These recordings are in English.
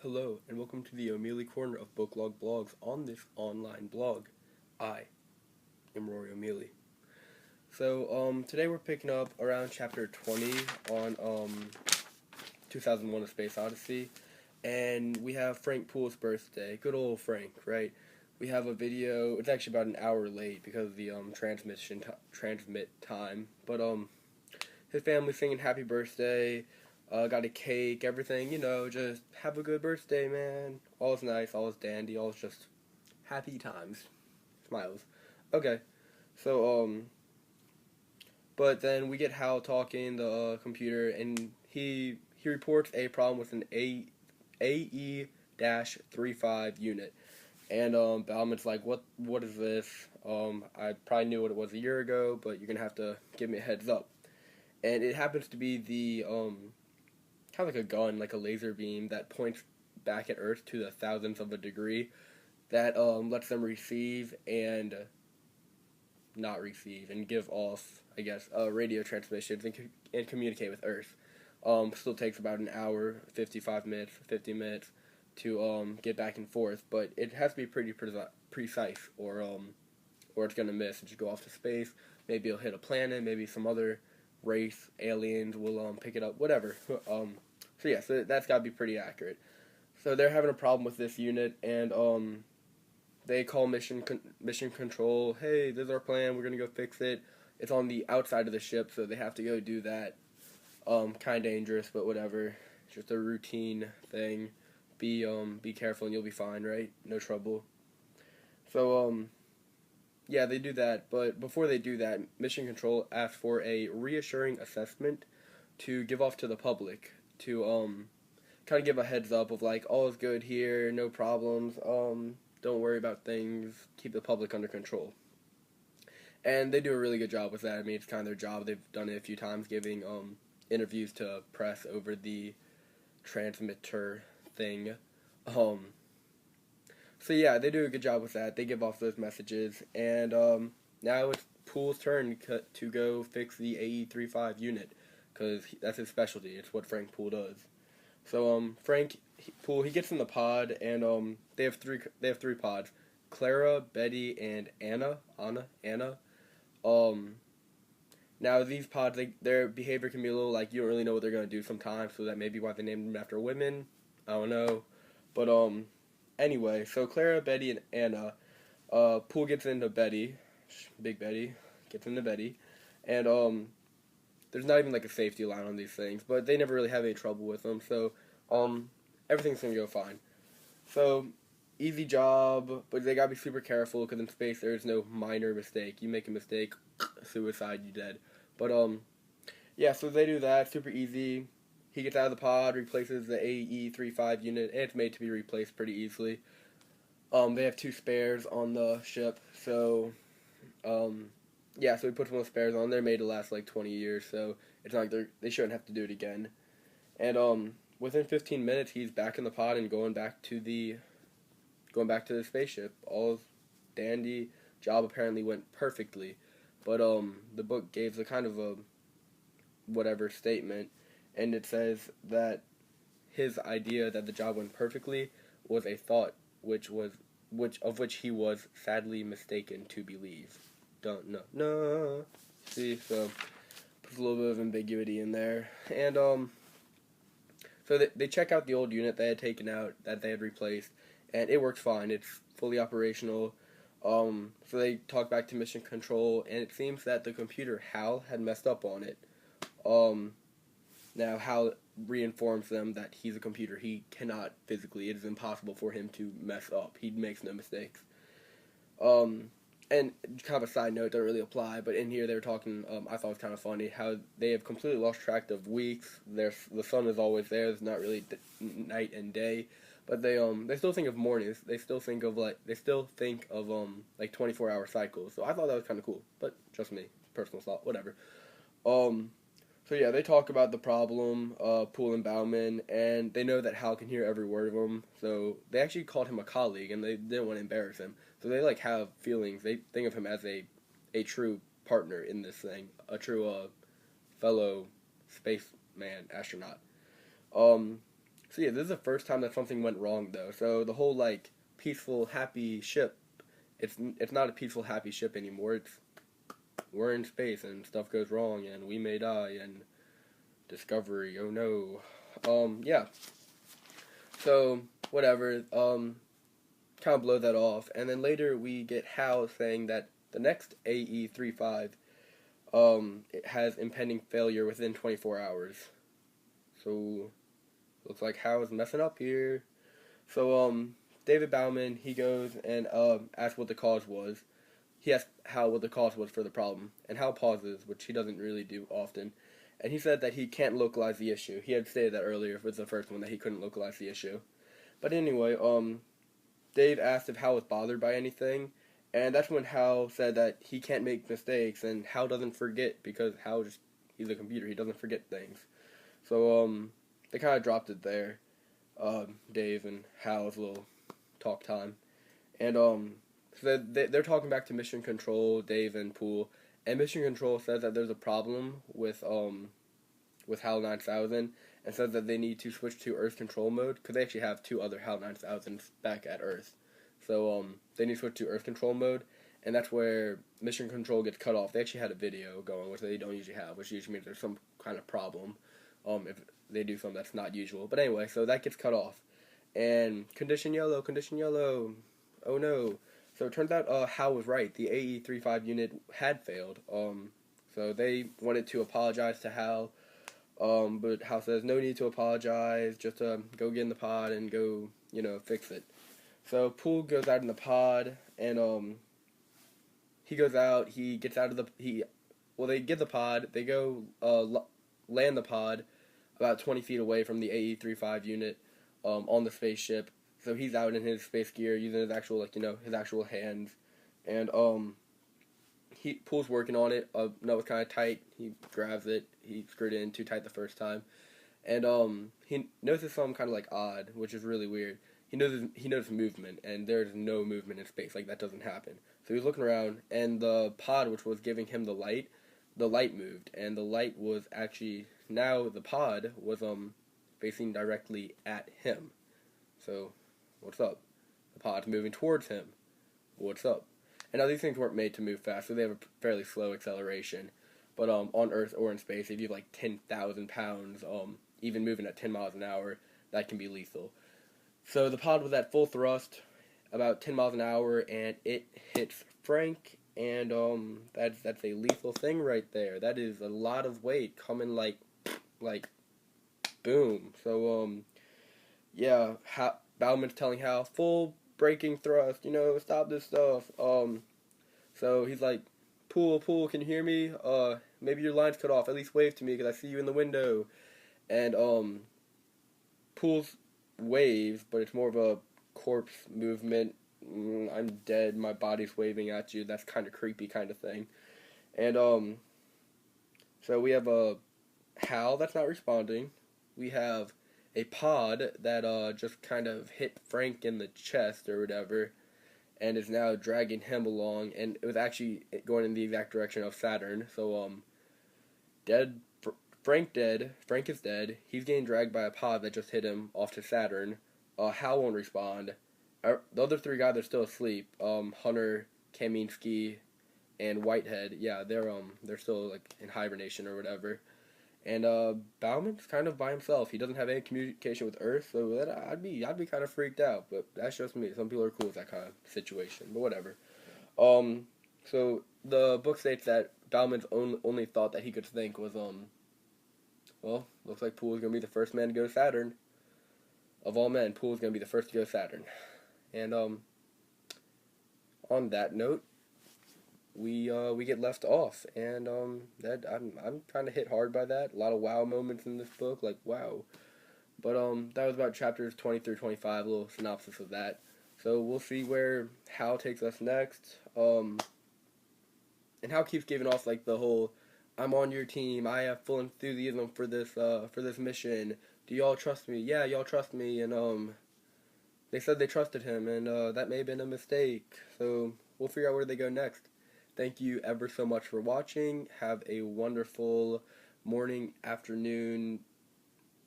Hello, and welcome to the O'Mealy Corner of Book Log Blogs on this online blog. I am Rory O'Mealy. Today we're picking up around chapter 20 on 2001: A Space Odyssey, and we have Frank Poole's birthday. Good old Frank, right? We have a video. It's actually about an hour late because of the transmit time, but his family singing happy birthday. Got a cake, everything, just have a good birthday, man. All's nice, all's dandy, all's just happy times. Smiles. Okay, so, but then we get Hal talking, the computer, and he reports a problem with an AE-35 unit. And, Bauman's like, what is this? I probably knew what it was a year ago, but you're gonna have to give me a heads up. And it happens to be the, kind of like a gun, like a laser beam that points back at Earth to the thousandth of a degree that lets them receive and not receive and give off, I guess, radio transmissions and communicate with Earth. Still takes about an hour, 55 minutes, 50 minutes to get back and forth, but it has to be pretty precise or it's going to miss and just go off to space. Maybe it'll hit a planet, maybe some other race, aliens will pick it up, whatever. So that's got to be pretty accurate. So they're having a problem with this unit, and they call mission control. Hey, this is our plan. We're gonna go fix it. It's on the outside of the ship, so they have to go do that. Kind of dangerous, but whatever. Just a routine thing. Be careful, and you'll be fine, right? No trouble. So yeah, they do that. But before they do that, mission control asks for a reassuring assessment to give off to the public to kind of give a heads up of like, all is good here, no problems, don't worry about things, keep the public under control. And they do a really good job with that. I mean, it's kind of their job. They've done it a few times, giving interviews to press over the transmitter thing. So yeah, they do a good job with that. They give off those messages, and now it's Poole's turn to go fix the AE-35 unit, because that's his specialty. It's what Frank Poole does. So Poole, he gets in the pod, and they have three pods: Clara, Betty, and Anna. Now these pods, their behavior can be a little like you don't really know what they're gonna do sometimes. So that may be why they named them after women. I don't know, but anyway, so Clara, Betty, and Anna. Poole gets into Betty, Big Betty, gets into Betty, and there's not even like a safety line on these things, but they never really have any trouble with them, so everything's gonna go fine. So easy job, but they gotta be super careful because in space there is no minor mistake. You make a mistake, suicide, you dead. But yeah, so they do that, super easy. He gets out of the pod, replaces the AE-35 unit, and it's made to be replaced pretty easily. They have two spares on the ship, so yeah, so he puts one of the spares on. They're made to last like 20 years, so it's not like they shouldn't have to do it again. And within 15 minutes, he's back in the pod and going back to the spaceship. All dandy. Job apparently went perfectly, but the book gave a kind of a whatever statement, and it says that his idea that the job went perfectly was a thought which he was sadly mistaken to believe. Don't know. No. See, so puts a little bit of ambiguity in there. And so they check out the old unit they had taken out, that they had replaced, and it works fine. It's fully operational. So they talk back to mission control, and it seems that the computer Hal had messed up on it. Now Hal reinforms them that he's a computer. He cannot physically. It is impossible for him to mess up. He makes no mistakes. And kind of a side note, doesn't really apply, but in here they were talking, I thought it was kind of funny, how they have completely lost track of weeks. The sun is always there. It's not really night and day, but they still think of mornings. They still think of like 24-hour cycles. So I thought that was kind of cool, but just me, personal thought, whatever. So yeah, they talk about the problem, Poole and Bauman, and they know that Hal can hear every word of them. So they actually called him a colleague, and they didn't want to embarrass him. So they like have feelings. They think of him as a true partner in this thing, a true fellow spaceman astronaut. So yeah, this is the first time that something went wrong though. So the whole like peaceful, happy ship, it's not a peaceful, happy ship anymore. It's we're in space and stuff goes wrong and we may die and discovery. Oh no. Yeah. So whatever. Kind of blow that off, and then later we get Hal saying that the next AE-35 it has impending failure within 24 hours. So looks like Hal is messing up here. So David Bauman, he goes and asks what the cause was. He asked Hal what the cause was for the problem, and Hal pauses, which he doesn't really do often. And he said that he can't localize the issue. He had stated that earlier with the first one that he couldn't localize the issue. But anyway, Dave asked if Hal was bothered by anything, and that's when Hal said that he can't make mistakes, and Hal doesn't forget because he's a computer, he doesn't forget things. So, they kind of dropped it there, Dave and Hal's little talk time. And, so they're talking back to Mission Control, Dave and Poole, and Mission Control says that there's a problem with HAL 9000, and says that they need to switch to Earth control mode, because they actually have two other HAL 9000s back at Earth. So, they need to switch to Earth control mode, and that's where Mission Control gets cut off. They actually had a video going, which they don't usually have, which usually means there's some kind of problem, if they do something that's not usual. But anyway, so that gets cut off. And condition yellow, oh no. So it turns out, Hal was right. The AE-35 unit had failed. So they wanted to apologize to Hal, but Hal says no need to apologize, just go get in the pod and go, fix it. So Poole goes out in the pod, and he goes out, he gets out of they get the pod, they go land the pod about 20 feet away from the AE-35 unit on the spaceship. So he's out in his space gear using his actual, his actual hands, and Poole's working on it. No, it's kind of tight. He grabs it. He screwed it in too tight the first time, and he notices something kind of odd, which is really weird. He noticed movement, and there's no movement in space. That doesn't happen. So he's looking around, and the pod, which was giving him the light moved, and the light was actually now the pod was facing directly at him. So, what's up? The pod's moving towards him. What's up? And now these things weren't made to move fast, so they have a fairly slow acceleration. But on Earth or in space, if you have 10,000 pounds, even moving at 10 miles an hour, that can be lethal. So the pod was at full thrust, about 10 miles an hour, and it hits Frank, and that's a lethal thing right there. That is a lot of weight coming like boom. So yeah, Bauman's telling Hal full braking thrust, stop this stuff. So he's like, Poole, can you hear me? Maybe your line's cut off. At least wave to me because I see you in the window. And Poole's waves, but it's more of a corpse movement. I'm dead. My body's waving at you. That's kind of creepy, kind of thing. And so we have a Hal that's not responding. We have a pod that just kind of hit Frank in the chest or whatever, and is now dragging him along. And it was actually going in the exact direction of Saturn. So dead. Frank is dead. He's getting dragged by a pod that just hit him off to Saturn. Hal won't respond. The other three guys are still asleep. Hunter, Kaminsky, and Whitehead. Yeah, they're still in hibernation or whatever. And Bauman's kind of by himself. He doesn't have any communication with Earth, so I'd be kind of freaked out. But that's just me. Some people are cool with that kind of situation, but whatever. So the book states that Bauman's only thought that he could think was well, looks like Poole's going to be the first man to go to Saturn. Of all men, Poole's going to be the first to go to Saturn. And on that note, we get left off, and that I'm kind of hit hard by that. A lot of wow moments in this book, wow. But that was about chapters 20 through 25, a little synopsis of that. So we'll see where Hal takes us next. And Hal keeps giving off the whole, I'm on your team. I have full enthusiasm for this mission. Do y'all trust me? Yeah, y'all trust me. And they said they trusted him, and that may have been a mistake. So we'll figure out where they go next. Thank you ever so much for watching. Have a wonderful morning, afternoon,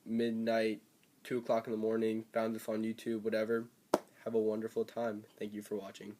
midnight, 2 o'clock in the morning, found this on YouTube, whatever. Have a wonderful time. Thank you for watching.